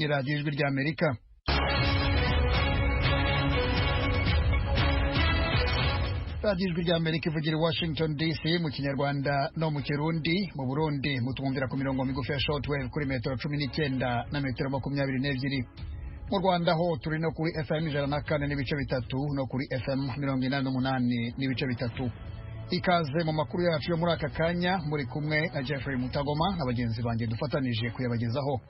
radiyo ijwi ry'Amerika. radiyo ijwi ry'Amerika ivugira i Washington DC mu Kinyarwanda no mu Kirundi. Mu Burundi mutwumvira ku mirongo migufi ya shortwave kuri metero 19 na metero 22. Mu Rwanda ho turi no kuri FM 104 n'ibice bitatu no kuri FM 88 n'ibice bitatu. Ikaze mu makuru yacu yo muri aka kanya, muri kumwe na Jeffrey Mutagoma na bagenzi banjye dufatanije kuyabagezaho.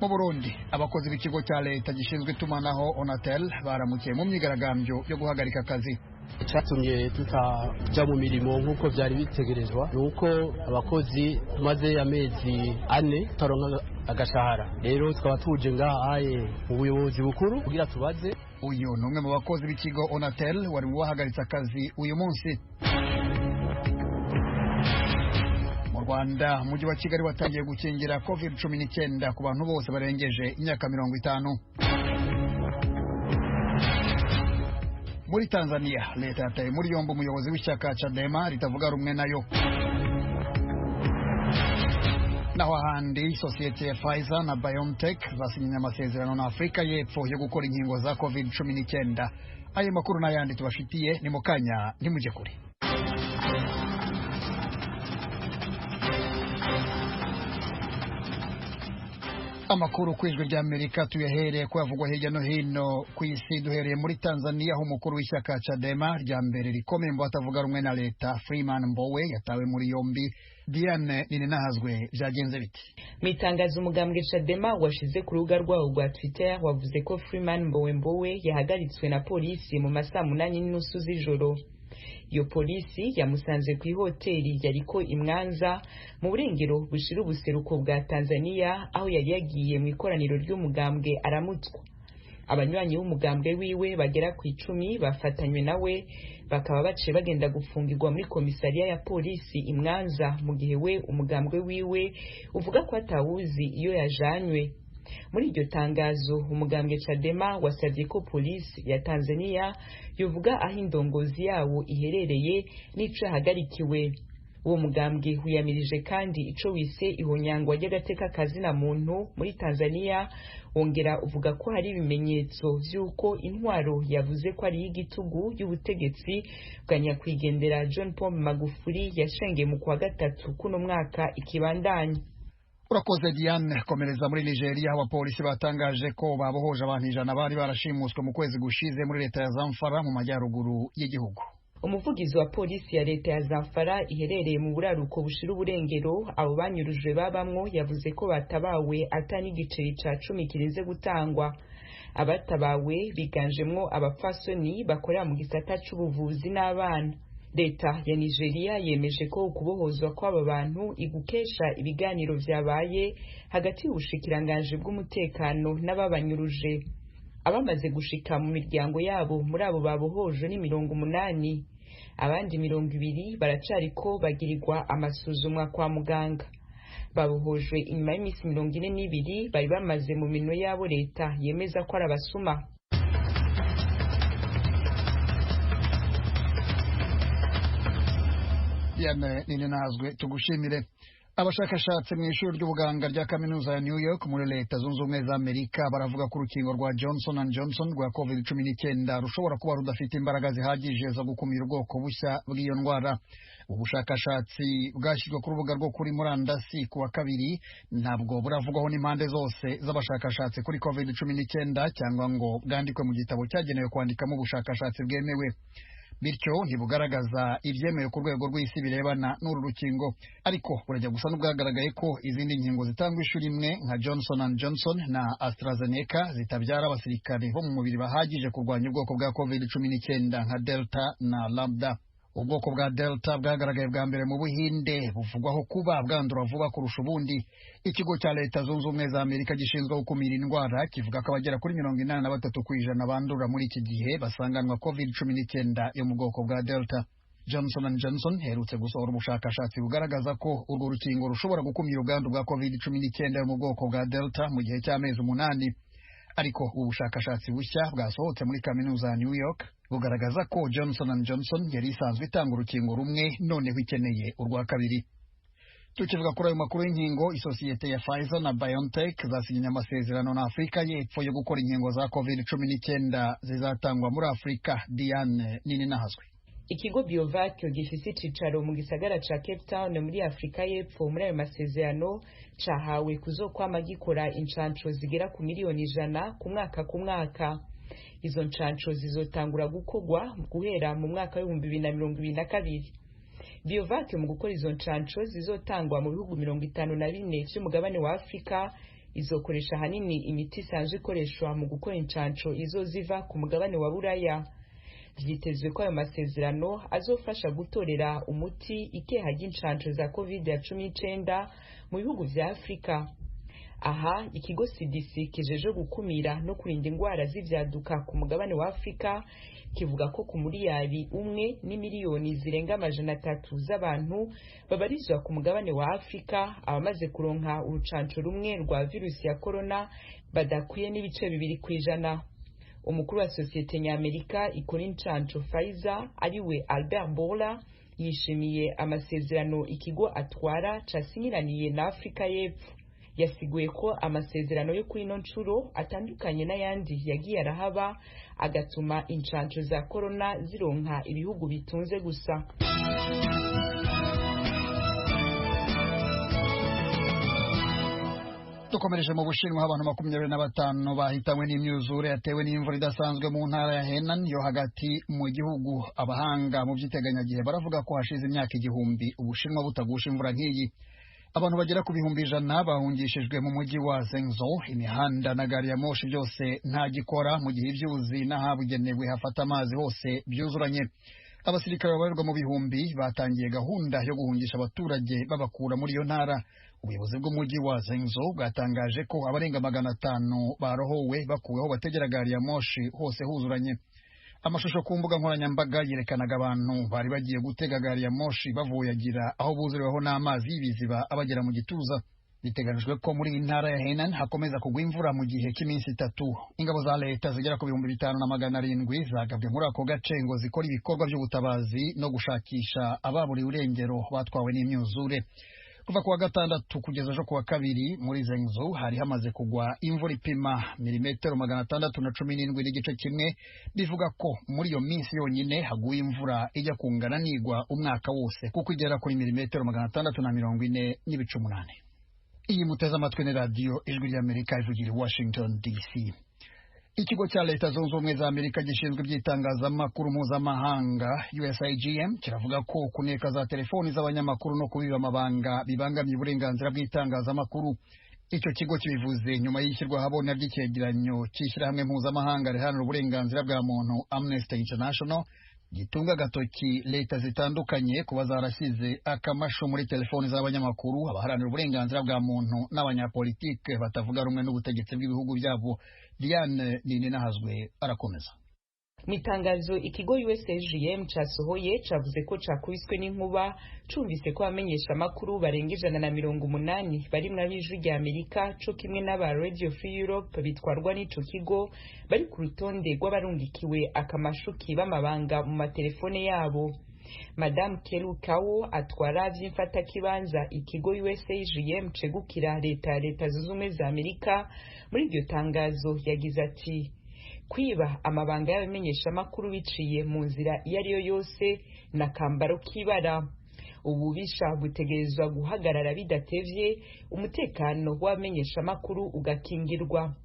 Mu Burundi abakozi b'ikigo cya leta gishinzwe itumanaho Onatel baramukiye mu myigaragambyo yo guhagarika akazi. Icyatumye tutaja mu mirimo nk'uko byari bitegerezwa nuko abakozi tumaze amezi 4 tutaronka agashahara. Rero tukaba tuje ngahaye mu buyobozi bukuru kugira tubaze. Uyu ni umwe mu bakozi b'ikigo Onatel wari wahagaritse akazi uyu munsi. Mu Rwanda umujyi wa Kigali watangiye gukingira COVID-19 ku bantu bose barengeje imyaka 50. Muri Tanzania leta yataye muri yombi umuyobozi w'ishyaka Chadema ritavuga rumwe nayo. Naho ahandi sosiyete ya Pfizer na BioNTech basinyanye amasezerano na Afrika y'Epfo yo gukora inkingo za COVID-19. Ayo makuru n'ayandi tubafitiye ni mu kanya, ntimujye kure. Amakuru ku ijwi ry'Amerika tuyahereye ko yavugwa hirya no hino ku isi. Duhereye muri Tanzania aho umukuru w'ishyaka Chadema rya mbere rikomeye mu batavuga rumwe na leta Freeman Mbowe yatawe muri yombi. Diane Ninahazwe byagenze biti? Mu itangazo umugambwe Chadema washize ku rubuga rwawo rwa Twitter wavuze ko Freeman Mbowe yahagaritswe na polisi mu masaa 8:30 z'ijoro. Iyo polisi yamusanze ku ihoteli yariko imwanza mu burengero bushira ubuseruko bwa Tanzania aho yari yagiye mu ikoraniro ry'umugambwe aramutswa. Abanywanyi b'umugambwe wiwe bagera ku 10 bafatanywe nawe bakaba baciye bagenda gufungirwa muri komisariya ya polisi imwanza mu gihe we umugambwe wiwe uvuga ko atawuzi iyo yajanywe. Muri iryo tangazo umugambwe Chadema wasabye ko polisi ya Tanzania yovuga aho indongozi yawo iherereye n'ico hagarikiwe. Uwo mugambwe huyamirije kandi ico wise ihonyangwa ry'agateka kazina muntu muri Tanzania, wongera uvuga ko hari ibimenyetso vy'uko intwaro yavuze ko ari y'igitugu y'ubutegetsi bwa nyakwigendera John Pombe Magufuli yashengeye mu kwa gatatu kuno mwaka ikibandanya. Urakoze Diane. Komereza muri Nigeria aho abapolisi batangaje ko babohoje abantu 100 bari barashimuswe mu kwezi gushize muri leta ya Zamfara mu majyaruguru y'igihugu. Umuvugizi wa polisi ya leta ya Zamfara iherereye mu buraruko bushira uburengero abo banyurujwe babamwo yavuze ko batabawe atani igiceri ca 10 kirinze gutangwa. Abatabawe biganjemwo abafasoni bakorera mu gisata c'ubuvuzi n'abana. Leta ya Nigeria yemeje ko ukubohozwa kw'aba bantu igukesha ibiganiro vyabaye hagati y'ubushikiranganje bw'umutekano n'ababanyuruje. Abamaze gushika mu miryango yabo muri abo babohoje ni 80, abandi 20 baracariko bagirirwa amasuzumwa kwa muganga. Babohojwe inyuma y'imisi 42 bari bamaze mu mino yabo leta yemeza ko ari abasuma. Diane Ninahazwe tugushimire. Abashakashatsi mu ishuri ry'ubuganga rya kaminuza ya New York muri leta zunze ubumwe za Amerika baravuga ko urukingo rwa Johnson & Johnson rwa COVID-19 rushobora kuba rudafite imbaraga zihagije zo gukumira ubwoko bushya bw'iyo ndwara. Ubushakashatsi bwashyizwe ku rubuga rwo kuri murandasi ku wa kabiri ntabwo buravugwaho n'impande zose z'abashakashatsi kuri COVID-19 cyangwa ngo bwandikwe mu gitabo cyagenewe kwandikamo ubushakashatsi bwemewe. Bityo ntibugaragaza ibyemewe ku rwego rw'isi birebana n'uru rukingo, ariko burajya gusa n'ubwagaragaye ko izindi nkingo zitangwa ishuri imwe nka Johnson & Johnson na AstraZeneca zitabyara abasirikare bo mu mubiri bahagije kurwanya ubwoko bwa COVID-19 nka Delta na Lambda. Ubwoko bwa Delta bwagaragaye bwa mbere mu Buhinde buvugwaho kuba bwandura vuba kurusha ubundi. Ikigo cya leta zunze ubumwe za Amerika gishinzwe gukumira indwara kivuga ko abagera kuri 83% bandura muri iki gihe basanganwa COVID-19 yo mu bwoko bwa Delta. Johnson & Johnson herutse gusohora ubushakashatsi bugaragaza ko urwo rukingo rushobora gukumira ubwandu bwa COVID-19 yo mu bwoko bwa Delta mu gihe cy'amezi 8. Ariko ubushakashatsi bushya bwasohotse muri kaminuza ya New York bugaragaza ko Johnson & Johnson yari isanzwe itanga urukingo rumwe noneho ikeneye urwa kabiri. tukivuga kuri ayo makuru y'inkingo, isosiyete ya Pfizer na BioNTech zasinyanye amasezerano na Afurika y'Epfo yo gukora inkingo za COVID-19 zizatangwa muri Afurika. Diane nini nahazwe. Ikigo Biovac gifise icicaro mu gisagara ca Cape Town muri Afrika y'Epfo muri ayo masezerano cahawe kuzokwama gikora incanco zigera ku miliyoni 100 ku mwaka. Izo ncanco zizotangura gukorwa guhera mu mwaka wa 2022. Biovac mu gukora izo ncanco zizotangwa mu bihugu 54 vy'umugabane wa Afrika izokoresha hanini imiti isanzwe ikoreshwa mu gukora incanco izoziva ku mugabane wa Buraya. Vyitezwe ko ayo masezerano azofasha gutorera umuti ikeha ry'incanco za COVID-19 mu bihugu vya Afrika. Aha ikigo CDC kijeje gukumira no kurinda ingwara z'ivyaduka ku mugabane wa Afrika kivuga ko ku miliyari 1 n'imiliyoni zirenga 300 z'abantu babarizwa ku mugabane wa Afrika abamaze kuronka urucanco rumwe rwa virusi ya corona badakwiye n'ibice 2%. Umukuru wa sosiyete ny'Amerika ikora incanco Pfizer ariwe Albert Bourla yishimiye amasezerano ikigo atwara casinyiraniye na Afrika y'Epfo. Yasiguye ko amasezerano yo kuri ino ncuro atandukanye n'ayandi yagiye arahaba agatuma incanco za corona zironka ibihugu bitunze gusa. Dukomereje mu Bushinwa, abantu 25 bahitanywe n'imyuzure yatewe n'imvura idasanzwe mu ntara ya Henan yo hagati mu gihugu. Abahanga mu by'iteganyagihe baravuga ko hashize imyaka igihumbi Ubushinwa butagusha imvura nk'iyi. Abantu bagera ku bihumbi 100 bahungishijwe mu mujyi wa Zhengzhou. Imihanda na gari ya moshi byose nta gikora, mu gihe ivyuzi n'ahabugenewe hafata amazi hose byuzuranye. Abasirikare babarirwa mu bihumbi batangiye gahunda yo guhungisha abaturage babakura muri iyo ntara. Ubuyobozi bw'umujyi wa Zhengzhou bwatangaje ko abarenga 500 barohowe bakuweho bategera gari ya moshi hose huzuranye. Amashusho ku mbuga nkoranyambaga yerekanaga abantu bari bagiye gutega gari ya moshi bavuyagira aho buzuriweho n'amazi y'ibiziba abagera mu gituza. Biteganijwe ko muri intara ya Henan hakomeza kugwa imvura mu gihe cy'iminsi 3. Ingabo za leta zigera ku 5,700 zagabwe muri ako gace ngo zikora ibikorwa by'ubutabazi no gushakisha ababuriwe irengero batwawe n'imyuzure. Kuva kuwa gatandatu kugeza ejo kuwa kabiri muri Zhengzhou hari hamaze kugwa imvura ipima milimetero 617 n'igice kimwe. Bivuga ko muri iyo minsi yonyine haguye imvura ijya kungana nigwa umwaka wose kuko igera kuri milimetero 640 Iyi muteze amatwi ni radio Ijwi ry'Amerika ivugira i Washington DC. Ikigo cya Leta Zunze Ubumwe za Amerika gishinzwe iby'itangazamakuru mpuzamahanga USIGM kiravuga ko kuneka za telefoni z'abanyamakuru no kubiba amabanga bibangamye uburenganzira bw'itangazamakuru. Icyo kigo kibivuze nyuma y'ishyirwa habona ry'icyegeranyo cy'ishyirahamwe mpuzamahanga riharanira uburenganzira bwa muntu Amnesty International gitunga agatoki leta zitandukanye kuba zarashyize akamasho muri telefoni z'abanyamakuru, abaharanira uburenganzira bwa muntu n'abanyapolitike batavuga rumwe n'ubutegetsi bw'ibihugu byabo. Diane nini nahazwe arakomeza. Mitangazo ikigo USIGM casohoye cavuze ko cakubiswe n'inkuba cumvise ko abamenyesha makuru barenga 180 barimwe ab'Ijwi ry'Amerika co kimwe n'aba Radio Free Europe bitwarwa n'ico kigo bari ku rutonde rw'abarungikiwe akamashuki b'amabanga mu matelefone yabo. Madame Kelu Kawo atwara vy'imfata kibanza ikigo USIGM cegukira leta Zunze Ubumwe za Amerika muri iryo tangazo yagize ati: kwiba amabanga y'abamenyesha makuru biciye mu nzira iyo ari yo yose na kambaro kibara. Ububisha butegerezwa guhagarara bidatevye, umutekano w'abamenyesha makuru ugakingirwa.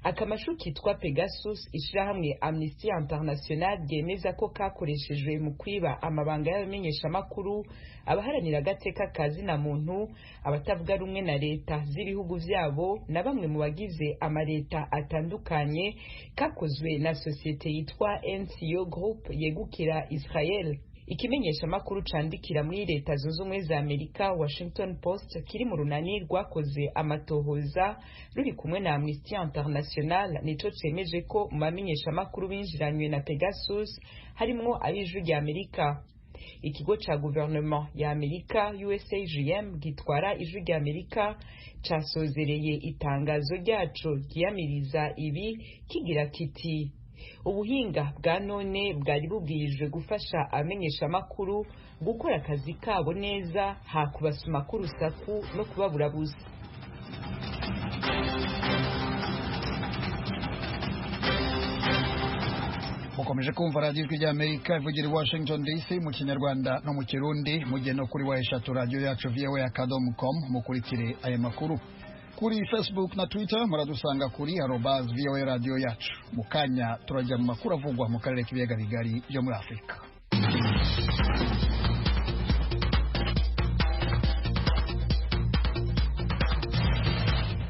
Akamashu kitwa Pegasus ishirahamwe Amnesty International ryemeza ko kakoreshejwe mu kwiba amabanga y'abamenyesha makuru, abaharanira agateka kazi na muntu, abatavuga rumwe na leta z'ibihugu vyabo na bamwe mu bagize amaleta atandukanye, kakozwe na societe yitwa NCO Group yegukira Israel. Ikimenyesha makuru candikira muri leta Zunze Ubumwe za Amerika Washington Post kiri mu runani rwakoze amatohoza ruri kumwe na Amnesty International nico cemeje ko mu bamenyesha makuru binjiranywe na Pegasus harimwo ab'Ijwi ry'Amerika. Ikigo ca gouvernement ya Amerika USIGM gitwara Ijwi ry'Amerika casozereye itangazo ryaco ryamiriza ibi kigira kiti: ubuhinga bwa none bwari bubwirijwe gufasha amenyesha amakuru gukora akazi kabo neza, hakubasuma k'urusaku no kubaburabuza. mukomeje kumva radiyo ijwi ry'Amerika ivugira i Washington DC mu kinyarwanda no mu kirundi, mujye no kuri wa eshatu radiyo yacu voa.com mukurikire aya makuru. Kuri Facebook na Twitter muradusanga kuri @voa radio yacu. Mu kanya turajya mu makuru avugwa mu karere k'ibiyaga bigari byo muri Afurika.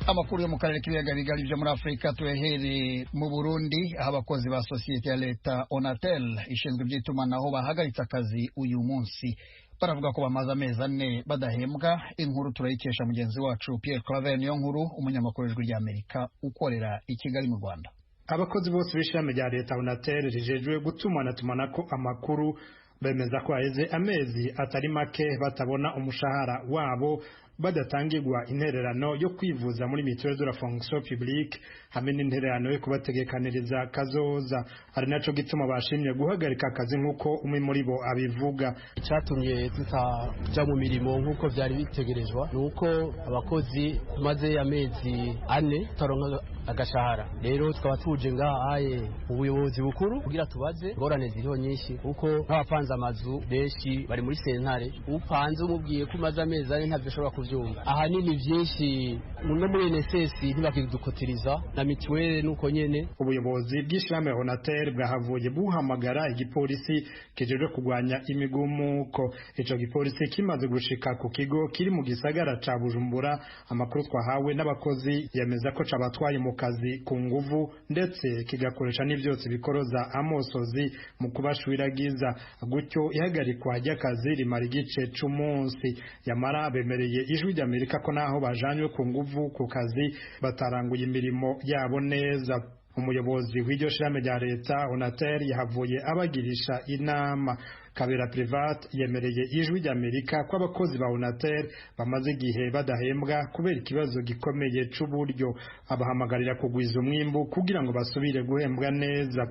Amakuru yo mu karere k'ibiyaga bigari byo muri Afurika tuyahere mu Burundi, aho abakozi ba sosiyete ya leta Onatel ishinzwe iby'itumanaho bahagaritse akazi uyu munsi. Baravuga ko bamaze amezi 4 badahembwa. Inkuru turayikesha mugenzi wacu Pierre Claver Niyonkuru, umunyamakuru w'ijwi ry'Amerika ukorera i Kigali mu Rwanda. Abakozi bose b'ishami rya leta Onatel rijejwe gutumanaho amakuru bemeza ko haheze amezi atari make batabona umushahara wabo, badatangirwa intererano yo kwivuza muri mutuelle de la fonction publique hamwe n'intererano yo kubategekaniriza kazoza. Ari naco gituma bashimye guhagarika akazi nk'uko umwe muri bo abivuga. Icyatumye tutaja mu mirimo nk'uko byari bitegerezwa nuko abakozi maze amezi 4 taronka agashahara. Rero tukaba tuje ngahaye ubuyobozi bukuru kugira tubaze ngorane ziriho nyinshi, kuko nk'abapanze amazu benshi bari muri sentare, upanze umubwiye ko maze amezi 4 ntavyo ashobora kuvyumva. Ahanini byinshi no muri NSS ntibakidukotiriza na mituwele nuko nyene. Ubuyobozi bw'ishami Onatel bwahavuye buhamagara igipolisi kijeje kugwanya imigumuko. Ico gipolisi kimaze gushika ku kigo kiri mu gisagara ca Bujumbura. Amakuru twahawe n'abakozi yemeza ko cabatwaye mu kazi ku nguvu, ndetse kigakoresha n'ivyotsi bikoroza amosozi mu kubashwiragiza. Gutyo ihagarikwa ry'akazi rimara igice c'umunsi. Yamara bemereye ijwi ry'Amerika ko naho bajanywe ku nguvu ku kazi bataranguye imirimo yabo neza. Umuyobozi w'iryo shirame rya leta Onatel yahavuye abagirisha inama. Kabera Private yemereye ijwi ry'Amerika ko abakozi ba Onatel bamaze igihe badahembwa kubera ikibazo gikomeye c'uburyo. Abahamagarira kugwiza umwimbu kugira ngo basubire guhembwa neza.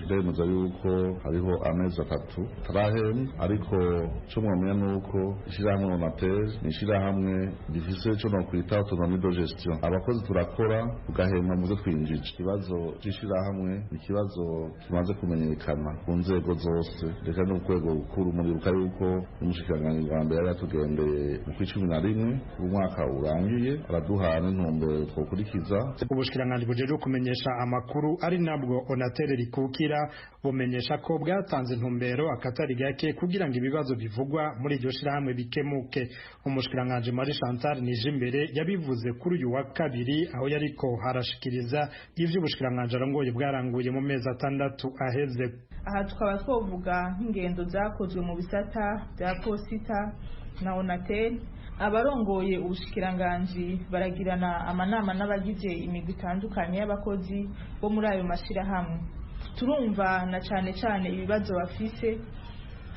Bemeza yuko hariho amezi 3 tarahembwa, ariko cyo mwamenya nuko ishirahamwe Onatel ni ishirahamwe gifise cyo no kwita autonomie de gestion. Abakozi turakora tugahembwa mu byo twinjije. Ikibazo cy'ishirahamwe ni ikibazo kimaze kumenyekana ku nzego zose, reka no kwego ukuru muri yuko umushikiranganji wa mbere yatugendeye mu 2011 umwaka urangiye araduhana intumbero twokurikiza. Ubushikiranganji bujeje kumenyesha amakuru ari nabwo Onatel rikukira bumenyesha ko bwatanze intumbero akatari gake kugira ngo ibibazo bivugwa muri iryo shirahamwe bikemuke. Umushikiranganji Marie Chantal Nijimbere yabivuze kuri uyu wa kabiri aho yariko harashikiriza ivyo ubushikiranganji arongoye bwaranguye mu mezi 6 aheze. Aha tukaba twovuga nk'ingendo zakozwe mu bisata bya posita na Onatel. Abarongoye ubushikiranganji baragirana amanama n'abagize imigwi itandukanye y'abakozi bo muri ayo mashirahamwe. Turumva na cyane ibibazo bafise,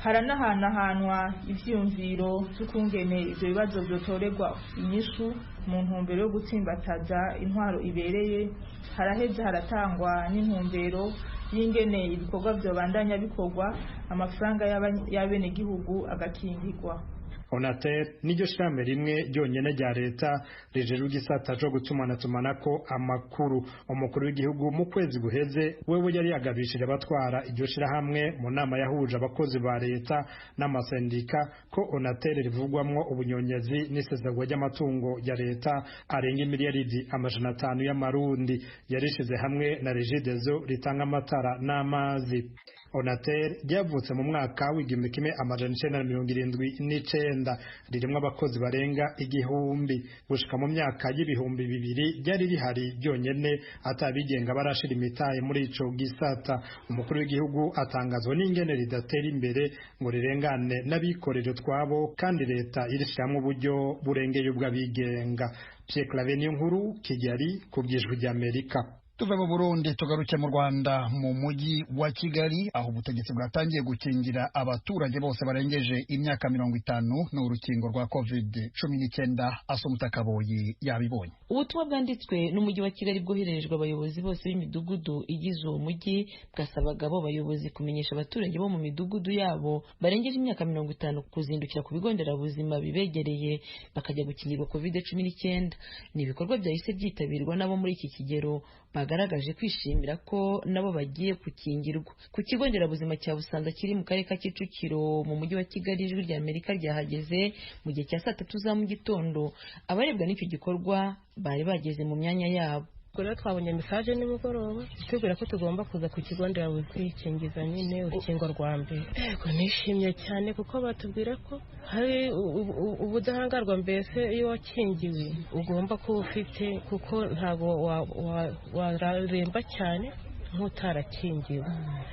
haranahanwa ivyiyumviro by'ukungene ivyo bibazo byotorerwa inyishu mu ntumbero yo gutsimbataza intwaro ibereye. Haraheze haratangwa n'intumbero y'ingene ibikorwa byobandanya bikorwa, amafaranga y'abene gihugu agakingirwa. Onatel niryo shirame rimwe ryonyene rya leta rijejwe igisata cyo gutumanaho amakuru. Umukuru w'igihugu mu kwezi guheze wewe yari yagabishije abatwara iryo shirahamwe mu nama yahuje abakozi ba leta n'amasendika ko Onatel rivugwamwo ubunyonyezi n'isezerwa ry'amatungo ya leta arenga miliyaridi 500 y'amarundi yarishize hamwe na Regideso ritanga amatara n'amazi. Onatel ryavutse mu mwaka w'igihumbi kimwe amajana 1979 ririmo abakozi barenga 1000. Gushika mu myaka y'ibihumbi 2000 ryari rihari ryonyene atabigenga barashira imitaye muri ico gisata. Umukuru w'igihugu atangazwa n'ingene ridatera imbere ngo rirengane n'abikorera twabo, kandi leta irishyiramo uburyo burengeye ubw'abigenga. Pierre Claver Niyonkuru, Kigali, ku bw'ijwi ry'Amerika. Tuve mu Burundi tugaruke mu Rwanda mu mujyi wa Kigali aho ubutegetsi bwatangiye gukingira abaturage bose barengeje imyaka 50 n'urukingo rwa COVID-19. Asumta Kaboyi yabibonye. Ubutumwa bwanditswe n'umujyi wa Kigali bwohererejwe abayobozi bose b'imidugudu igize uwo mujyi bwasabaga abo bayobozi kumenyesha abaturage bo mu midugudu yabo barengeje imyaka 50 kuzindukira ku bigo nderabuzima bibegereye bakajya gukingirwa COVID-19. Ni ibikorwa byahise byitabirwa nabo muri iki kigero bagaragaje kwishimira ko nabo bagiye gukingirwa. Ku kigo nderabuzima cya Busanza kiri mu karere ka Kicukiro mu mujyi wa Kigali, Ijwi rya Amerika ryahageze mu gihe cya 3 za mu gitondo. Abarebwa n'icyo gikorwa bari bageze mu myanya yabo. Rero twabonye message nimugoroba tubwira ko tugomba kuza ku kigo nderabuzima kwikingiza nyine urukingo rwa mbere. Yego nishimye cyane kuko batubwira ko hari ubudahangarwa mbese iyo wakingiwe ugomba kuba ufite, kuko ntago wararemba cyane nk'utarakingiwe.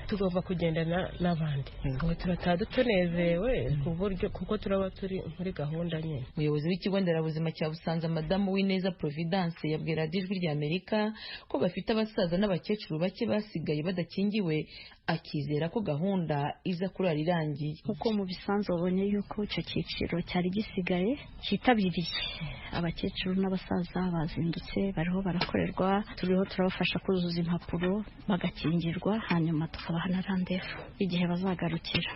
Tugomba kugendana n'abandi ngo turataha tunezerewe ku buryo kuko turaba turi muri gahunda nyine. Umuyobozi w'ikigo nderabuzima cya Busanza Madamu Wineza Providence yabwira Ijwi rya Amerika ko bafite abasaza n'abakecuru bake basigaye badakingiwe, akizera ko gahunda iza kurara irangiye. Uko mu bisanzwe babonye yuko icyo cyiciro cyari gisigaye cyitabiriye, abakecuru n'abasaza bazindutse bariho barakorerwa, turiho turabafasha kuzuza impapuro bagakingirwa, hanyuma tukabaha na randevu igihe bazagarukira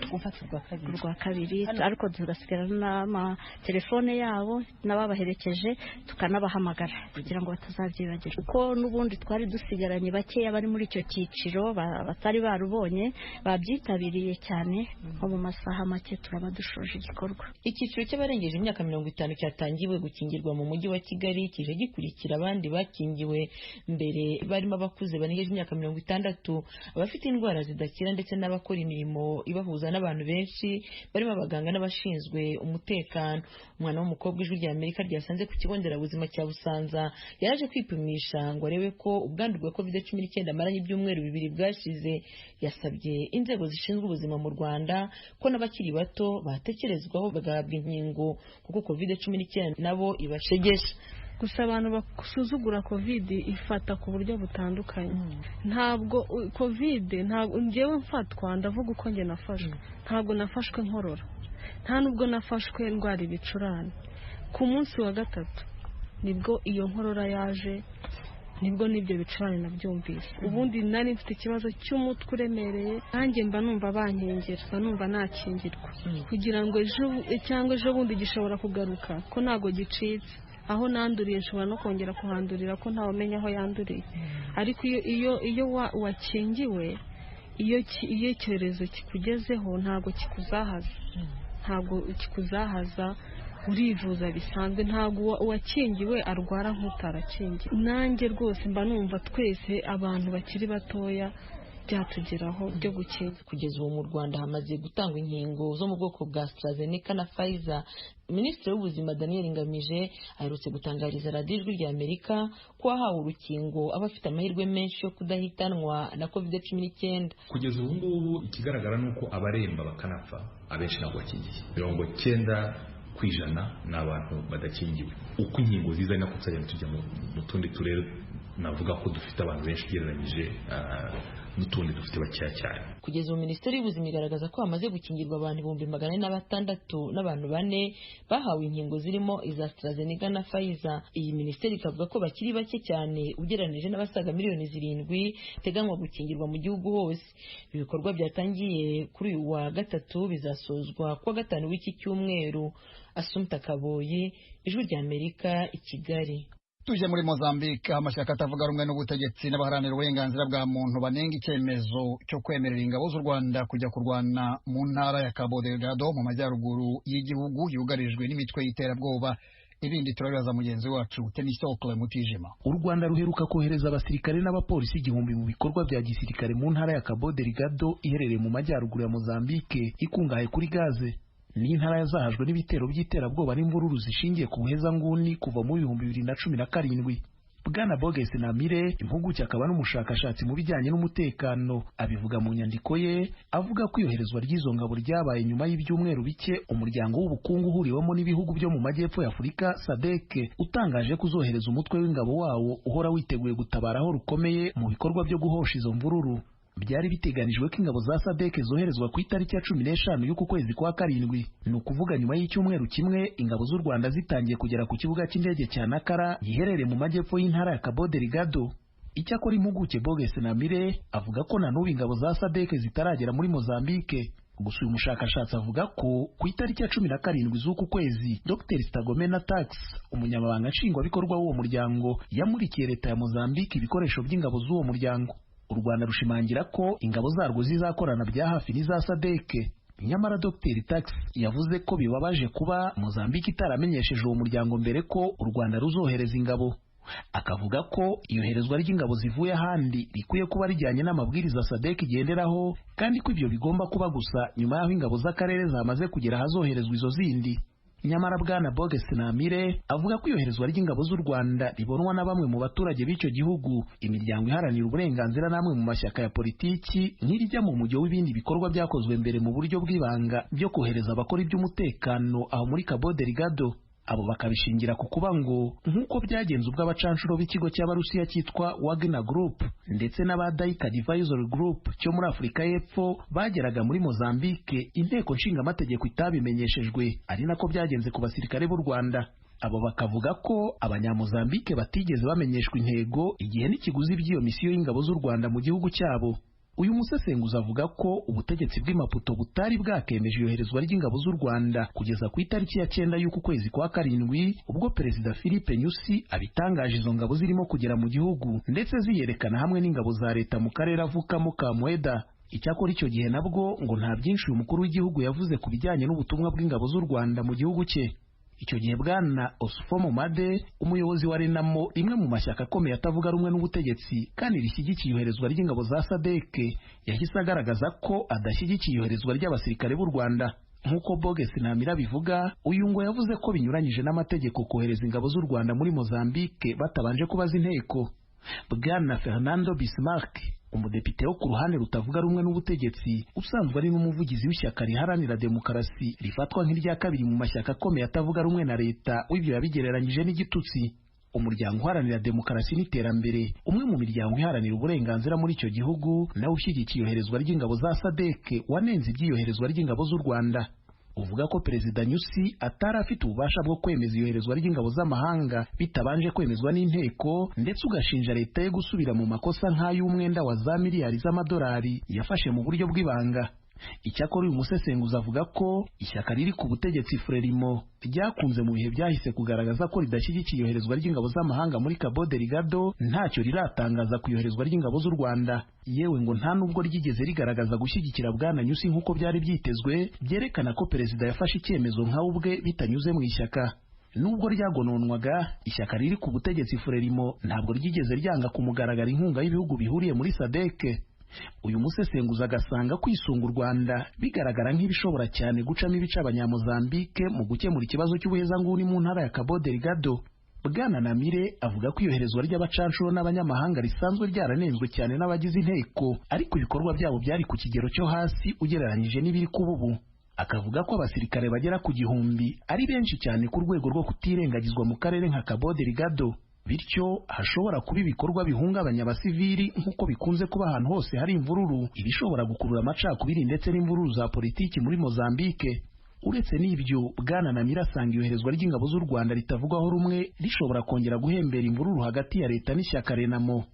urwa kabiri, ariko tugasigarana n'amatelefone yabo n'ababaherekeje tukanabahamagara kugira ngo batazabyibagirwa, kuko n'ubundi twari dusigaranye bakeya bari muri icyo cyiciro batari barubonye babyitabiriye cyane. nko mu masaha make turaba dushoje igikorwa. Icyiciro cy'abarengeje imyaka 50 cyatangiwe gukingirwa mu mujyi wa Kigali kije gikurikira abandi bakingiwe mbere barimo abakuze barengeje imyaka 60, abafite indwara zidakira ndetse n'abakora imirimo ibahuza n'abantu benshi barimo abaganga n'abashinzwe umutekano. Umwana w'umukobwa Ijwi rya Amerika ryasanze ku kigo nderabuzima cya Busanza yaraje kwipimisha ngo arebe ko ubwandu bwa COVID-19 amaranye ibyumweru 2 bwashize. Yasabye inzego zishinzwe ubuzima mu Rwanda ko n'abakiri bato batekerezwaho bagahabwa inkingo kuko COVID-19 nabo ibashegesha. Gusa abantu basuzugura COVID ifata ku buryo butandukanye. Ntabwo COVID ntabwo ngewe mfatwa, ndavuga uko nge nafashwe. Ntabwo nafashwe nkorora, nta nubwo nafashwe indwara ibicurane. Ku munsi wa 3 nibwo iyo nkorora yaje, nibwo nibyo bicurane nabyumvise. Ubundi nari mfite ikibazo cy'umutwe uremereye, nanjye mba numva bankengera, mba numva nakingirwa kugira ngo ejo bundi gishobora kugaruka ko ntago gicitse. Aho nanduriye nshobora no kongera kuhandurira ko ntawamenya aho yanduriye. Ariko iyo wakingiwe, iyo icyorezo kikugezeho ntago kikuzahaza, urivuza bisanzwe. Ntago uwakingiwe arwara nk'utarakingiwe. Nanjye rwose mba numva twese abantu bakiri batoya byatugeraho byo gukingira. Kugeza ubu mu Rwanda hamaze gutangwa inkingo zo mu bwoko bwa AstraZeneca na Pfizer. Minisitiri w'ubuzima Daniel Ngamije aherutse gutangariza Radio Ijwi rya Amerika ko wahawe urukingo abafite amahirwe menshi yo kudahitanwa na COVID-19. Kugeza ubu ngubu ikigaragara nuko abaremba bakanapfa abenshi ntabwo bakingiye. 90% n'abantu badakingiwe. Uko inkingo ziza nako tuzajya tujya mu tundi turere, navuga ko dufite abantu benshi ugereranyije n'utundi dufite bakeya cyane. Kugeza ubu Minisiteri y'Ubuzima igaragaza ko hamaze gukingirwa abantu 406 n'abantu 4 bahawe inkingo zirimo iza AstraZeneca na Pfizer. Iyi minisiteri ikavuga ko bakiri bake cyane ugereranije n'abasaga miliyoni 7 teganywa gukingirwa mu gihugu hose. Ibikorwa byatangiye kuri uyu wa 3 bizasozwa ku wa 5 w'iki cyumweru. Asumta Kaboyi, Ijwi rya Amerika, i Kigali. Tuje muri Mozambique, amashyaka atavuga rumwe n'ubutegetsi n'abaharanira uburenganzira bwa muntu banenga icyemezo cyo kwemerera ingabo z'u Rwanda kujya kurwana mu ntara ya Cabo Delgado mu majyaruguru y'igihugu yugarijwe n'imitwe y'iterabwoba. Ibindi turabibaza mugenzi wacu Tenisocle Mutijima. U Rwanda ruheruka kohereza abasirikare n'abapolisi 1000 mu bikorwa bya gisirikare mu ntara ya Cabo Delgado iherereye mu majyaruguru ya Mozambique ikungahaye kuri gaze. Ni intara yazahajwe n'ibitero by'iterabwoba n'imvururu zishingiye ku buhezanguni kuva mu 2017. Bwana Boges Namire, impuguke akaba n'umushakashatsi mu bijyanye n'umutekano, abivuga mu nyandiko ye avuga ko iyoherezwa ry'izo ngabo ryabaye nyuma y'ibyumweru bike umuryango w'ubukungu uhuriwemo n'ibihugu byo mu majyepfo ya Afurika SADC utangaje kuzohereza umutwe w'ingabo wawo uhora witeguye gutabara aho rukomeye mu bikorwa byo guhosha izo mvururu. Byari biteganijwe ko ingabo za SADC zoherezwa ku itariki ya 15 y'uku kwezi kwa karindwi, ni ukuvuga nyuma y'icyumweru kimwe ingabo z'u Rwanda zitangiye kugera ku kibuga cy'indege cya Nakara giherereye mu majyepfo y'intara ya Cabo Delgado. Icyakora impuguke Boges Namire avuga ko na n'ubu ingabo za SADC zitaragera muri Mozambique. Gusa uyu mushakashatsi avuga ko ku itariki ya 17 z'uku kwezi Dr Stagomena Tax, umunyamabanga nshingwabikorwa w'uwo muryango, yamurikiye leta ya Mozambique ibikoresho by'ingabo z'uwo muryango. U Rwanda rushimangira ko ingabo zarwo zizakorana bya hafi n'iza SADC. Nyamara Dr Tax yavuze ko bibabaje kuba Mozambique itaramenyesheje uwo muryango mbere ko u Rwanda ruzohereza ingabo. Akavuga ko iyoherezwa ry'ingabo zivuye ahandi rikwiye kuba rijyanye n'amabwiriza SADC igenderaho, kandi ko ibyo bigomba kuba gusa nyuma y'aho ingabo z'akarere zamaze kugera ahazoherezwa izo zindi. Nyamara Bwana Boges Namire avuga ko iyoherezwa ry'ingabo z'u Rwanda ribonwa na bamwe mu baturage b'icyo gihugu, imiryango iharanira uburenganzira n'amwe mu mashyaka ya politiki nk'irijya mu mujyo w'ibindi bikorwa byakozwe mbere mu buryo bw'ibanga byo kohereza abakora iby'umutekano aho muri Cabo Delgado. Abo bakabishingira ku kuba ngo nk'uko byagenze ubwo abacanshuro b'ikigo cy'Abarusiya cyitwa Wagner Group ndetse n'abadaika Advisory Group cyo muri Afurika y'Epfo bageraga muri Mozambique, inteko nshingamategeko itabimenyeshejwe, ari nako byagenze ku basirikare b'u Rwanda. Abo bakavuga ko abanyamozambique batigeze bamenyeshwa intego, igihe n'ikiguzi by'iyo misiyo y'ingabo z'u Rwanda mu gihugu cyabo. Uyu musesenguzi avuga ko ubutegetsi bw'i Maputo butari bwakemeje iyoherezwa ry'ingabo z'u Rwanda kugeza ku itariki ya 9 y'uku kwezi kwa karindwi, ubwo Perezida Philippe Nyusi abitangaje izo ngabo zirimo kugera mu gihugu ndetse ziyerekana hamwe n'ingabo za leta mu karere avukamo ka Mweda. Icyakora icyo gihe nabwo ngo nta byinshi uyu mukuru w'igihugu yavuze ku bijyanye n'ubutumwa bw'ingabo z'u Rwanda mu gihugu cye. Icyo gihe Bwana Osfomo Made, umuyobozi wa Renamo, rimwe mu mashyaka akomeye atavuga rumwe n'ubutegetsi kandi rishyigikiye iyoherezwa ry'ingabo za SADC, yahise agaragaza ko adashyigikiye iyoherezwa ry'abasirikare b'u Rwanda. Nk'uko Boges Namire bivuga, uyu ngo yavuze ko binyuranyije n'amategeko kohereza ingabo z'u Rwanda muri Mozambique batabanje kubaza inteko. Bwana Fernando Bismarck, umudepite wo ku ruhande rutavuga rumwe n'ubutegetsi, usanzwe ari n'umuvugizi w'ishyaka riharanira demokarasi rifatwa nk'irya kabiri mu mashyaka akomeye atavuga rumwe na leta, w'ibyo yabigereranyije n'igitutsi. Umuryango uharanira demokarasi n'iterambere, umwe mu miryango iharanira uburenganzira muri icyo gihugu, nawe ushyigikiye iyoherezwa ry'ingabo za SADC, wanenze iby'iyoherezwa ry'ingabo z'u Rwanda. Uvuga ko Perezida Nyusi atari afite ububasha bwo kwemeza iyoherezwa ry'ingabo z'amahanga bitabanje kwemezwa n'inteko, ndetse ugashinja leta ye gusubira mu makosa nk'ay'umwenda wa za miliyari z'amadolari yafashe mu buryo bw'ibanga. Icyakora uyu musesenguzi avuga ko ishyaka riri ku butegetsi Frelimo ryakunze mu bihe byahise kugaragaza ko ridashyigikiye iyoherezwa ry'ingabo z'amahanga muri Cabo Delgado, ntacyo riratangaza ku iyoherezwa ry'ingabo z'u Rwanda. Yewe ngo nta nubwo ryigeze rigaragaza gushyigikira Bwana Nyusi nk'uko byari byitezwe, byerekana ko perezida yafashe icyemezo nkawe ubwe bitanyuze mu ishyaka. Nubwo ryagononwaga, ishyaka riri ku butegetsi Frelimo ntabwo ryigeze ryanga kumugaragara inkunga y'ibihugu bihuriye muri SADC. Uyu musesenguzi agasanga kwisunga u Rwanda bigaragara nk'ibishobora cyane gucamo ibice abanyamozambique mu gukemura ikibazo cy'ubuhezanguni mu ntara ya Cabo Delgado. Bwana Namire avuga ko iyoherezwa ry'abacanshuro n'abanyamahanga risanzwe ryaranenzwe cyane n'abagize inteko, ariko ibikorwa byabo byari ku kigero cyo hasi ugereranyije n'ibiri kuba ubu. Akavuga ko abasirikare bagera ku 1000 ari benshi cyane ku rwego rwo kutirengagizwa mu karere nka Cabo Delgado, bityo hashobora kuba ibikorwa bihungabanya abasivili nk'uko bikunze kuba ahantu hose hari imvururu, ibishobora gukurura amacakubiri ndetse n'imvururu za politiki muri Mozambique. Uretse n'ibyo, Bwana Namire asanga iyoherezwa ry'ingabo z'u Rwanda ritavugwaho rumwe rishobora kongera guhembera imvururu hagati ya leta n'ishyaka Renamo.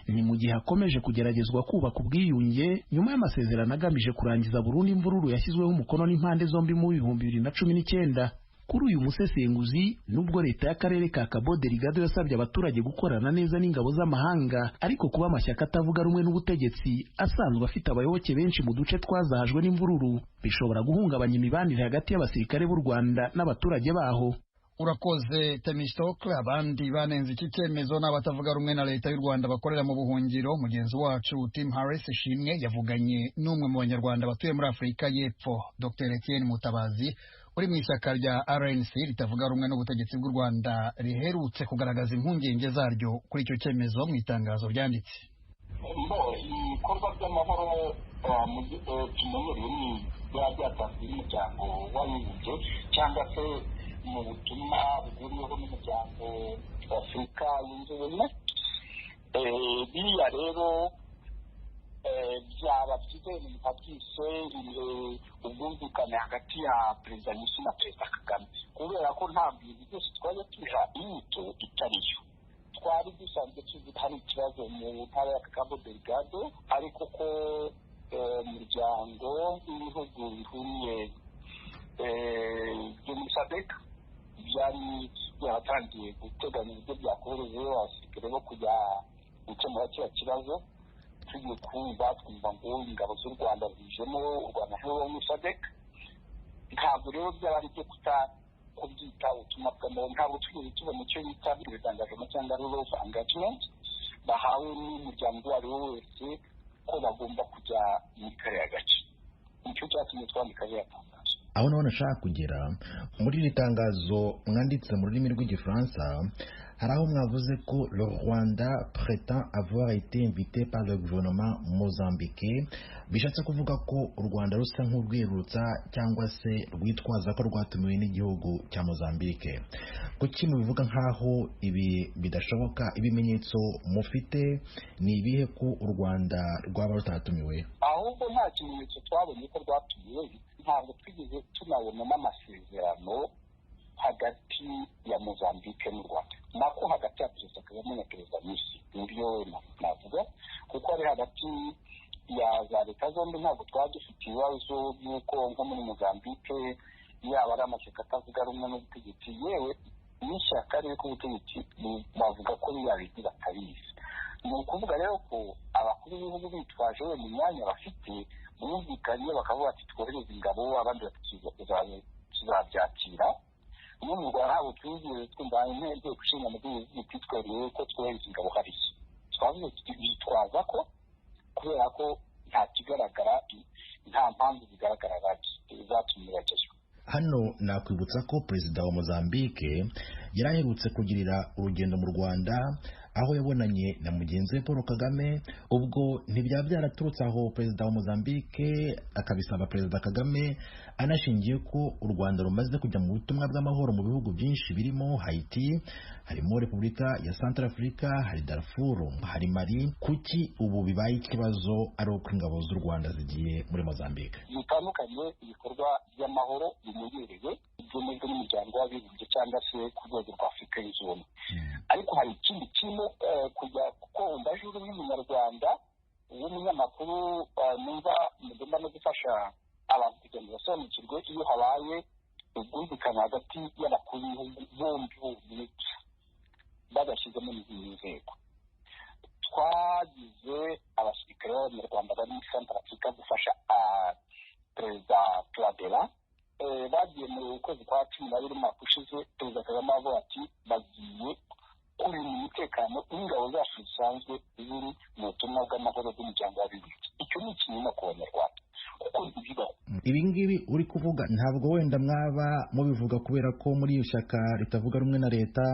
Ni mu gihe hakomeje kugeragezwa kubaka ubwiyunge nyuma y'amasezerano agamije kurangiza burundu imvururu yashyizweho umukono n'impande zombi mu 2019. Kuri uyu musesenguzi, nubwo leta y'akarere ka Cabo Delgado yasabye abaturage gukorana neza n'ingabo z'amahanga, ariko kuba amashyaka atavuga rumwe n'ubutegetsi asanzwe afite abayoboke benshi mu duce twazahajwe n'imvururu bishobora guhungabanya imibanire hagati y'abasirikare b'u Rwanda n'abaturage baho. urakoze Temistokle. Abandi banenze iki cyemezo n'abatavuga rumwe na leta y'u Rwanda bakorera mu buhungiro. Mugenzi wacu Tim Harris Ishimwe yavuganye n'umwe mu banyarwanda batuye muri Afurika y'Epfo, Dr Etienne Mutabazi, uri mu ishyaka rya RNC ritavuga rumwe n'ubutegetsi bw'u Rwanda riherutse kugaragaza impungenge zaryo kuri icyo cyemezo mu itangazo ryanditse. Ibikorwa by'amahoro tumenyereye ni byatanzwe n'umuryango w'abibumbye cyangwa se mu butumwa bwuriweho n'umuryango wa Afurika yunze ubumwe. Biriya rero byaba byiza ibintu byise ubwumvikane hagati ya perezida Nyusi na perezida Kagame, kubera ko ntabwo ibintu byose twajya tuha inyito itariyo. Twari dusanzwe tuzi hari ikibazo mu ntara ya Cabo Delgado, ariko ko umuryango w'ibihugu bihuriye byo muri SADC byari byaratangiye guteganya uburyo byakoherejeho abasirikare bo kujya gukemura kiriya kibazo. Tugiye twumva ngo ingabo z'u Rwanda zijemo u Rwanda nk'uwo muri SADC. Ntabwo rero byaba ari byo kubyita ubutumwa bw'amahoro. Ntabwo tugeze tuba mu cyo bita ibitangazamo cyangwa rule of engagement bahawe n'umuryango uwo ari wo wese ko bagomba kujya muri kariya gace. Nicyo cyatumye twandika ririya tangazo. aho naho nashaka kugera muri iri tangazo mwanditse mu rurimi rw'igifaransa, hari aho mwavuze ko le Rwanda prétend avoir été invité par le gouvernement mozambique, bishatse kuvuga ko u Rwanda rusa nk'urwirutsa cyangwa se rwitwaza ko rwatumiwe n'igihugu cya Mozambique. Kuki mubivuga nk'aho ibi bidashoboka? Ibimenyetso mufite ni ibihe ko u Rwanda rwaba rutatumiwe? Ahubwo nta kimenyetso twabonye ko rwatumiwe, ntabwo twigeze tunabonamo amasezerano hagati ya Mozambique n'u Rwanda, nako hagati ya perezida Kagame na perezida Nyusi. Nibyo navuga, kuko ari hagati ya za leta zombi. Ntabwo twaba dufite ibibazo by'uko nko muri Mozambique yaba ari amashyaka atavuga rumwe n'ubutegetsi, yewe n'ishyaka riri ku butegetsi bavuga ko bintu batabizi. Ni ukuvuga rero ko abakuru b'ibihugu bitwaje mu myanya bafite bumvikanye bakavuga ati twohereze ingabo, abandi tuzabyakira. Ubu mu Rwanda ntabwo twigeze twumva intego gushinga amategeko twitwereye ko twohereza ingabo hariya. Twavuze twitwaza ko kubera ko nta kigaragara, nta mpamvu zigaragara zatumye bagezwa. Hano nakwibutsa ko perezida wa Mozambique yari aherutse kugirira urugendo mu Rwanda, aho yabonanye na mugenzi we Paul Kagame. Ubwo ntibyaba byaraturutse aho perezida wa Mozambique akabisaba perezida Kagame, anashingiye ko u Rwanda rumaze kujya mu butumwa bw'amahoro mu bihugu byinshi birimo Haiti, harimo Repubulika ya Centrafrica, hari Darfur, hari Mali. Kuki ubu bibaye ikibazo ari uko ingabo z'u Rwanda zigiye muri Mozambique? Bitandukanye ibikorwa by'amahoro bimenyerewe byemejwe n'umuryango w'abibumbye cyangwa se ku rwego rwa Afurika yunze ubumwe. Ariko hari ikindi kintu kujya, kuko ndaje uri n'umunyarwanda w'umunyamakuru, numva mugomba no gufasha abantu kugira ngo basobanukirwe iyo habaye ubwumvikane hagati y'abakuru b'ibihugu bombi bagashyizemo n'izindi nzego. Twagize abasirikare b'abanyarwanda bari muri Centrafrica gufasha perezida Touadera. Bagiye mu kwezi kwa 12 umwaka ushize, perezida Kagame avuga ati bagiye kurinda umutekano w'ingabo zacu zisanzwe ziri mu butumwa bw'amahoro bw'umuryango w'abibumbye. Icyo ni ikinyoma ku banyarwanda kuko ibibaho. Ibi ngibi uri kuvuga ntabwo wenda mwaba mubivuga kubera ko muri iyo shyaka ritavuga rumwe na leta,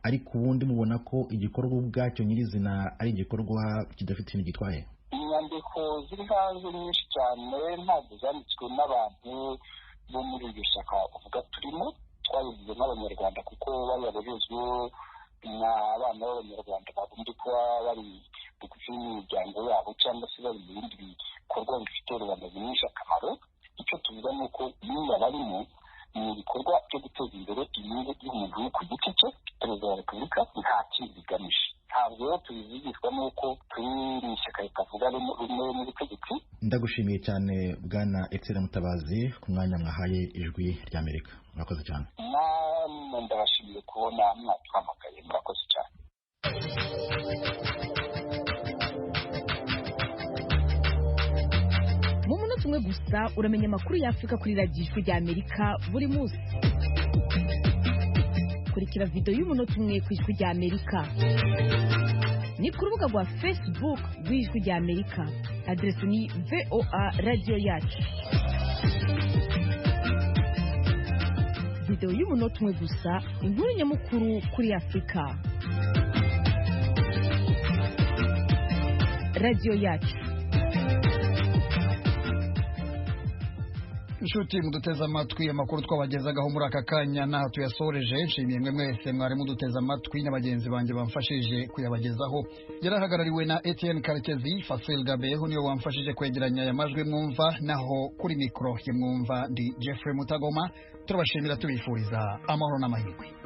ariko ubundi mubona ko igikorwa ubwacyo nyirizina ari igikorwa kidafite ikintu gitwaye? Inyandiko ziri hanze nyinshi cyane ntabwo zanditswe n'abantu bo muri iryo shyaka uvuga turimo, twabivuze n'abanyarwanda kuko bayaborezwe n'abana b'abanyarwanda bagombye kuba bari bugufi n'imiryango yabo cyangwa se bari mu bindi bikorwa bifite rubanda nyinshi akamaro. Icyo tuvuga ni uko niba barimo ni ibikorwa byo guteza imbere inyungu y'umuntu ku giti cye, perezida wa repubulika, nta kindi bigamije. Ntabwo rero tubivugishwa n'uko turi mu ishyaka ritavuga rumwe n'ubutegetsi. Ndagushimiye cyane Bwana Etienne Mutabazi ku mwanya mwahaye Ijwi ry'Amerika. Murakoze cyane. Namwe ndabashimiye kubona mwatwamagaye. Murakoze cyane. Mu munota umwe gusa uramenya amakuru y'Afurika kuri radiyo Ijwi ry'Amerika buri munsi. kurikira video y'umunota umwe ku Ijwi rya Amerika. Ni ku rubuga rwa Facebook rw'Ijwi rya Amerika. Adresi ni VOA Radio Yacu. Video y'umunota umwe gusa, inkuru nyamukuru kuri Afrika. Radio Yacu. inshuti muduteza amatwi amakuru twabagezagaho muri aka kanya naho tuyasoreje nshimiye mwe mwese mwari muduteza amatwi n'abagenzi banjye bamfashije kuyabagezaho yarahagarariwe na Etienne Karekezi. Fasil Gabeho niwe wamfashije kwegeranya aya majwi mwumva, naho kuri mikro ye mwumva ndi Jeffrey Mutagoma. Turabashimira tubifuriza amahoro n'amahirwe.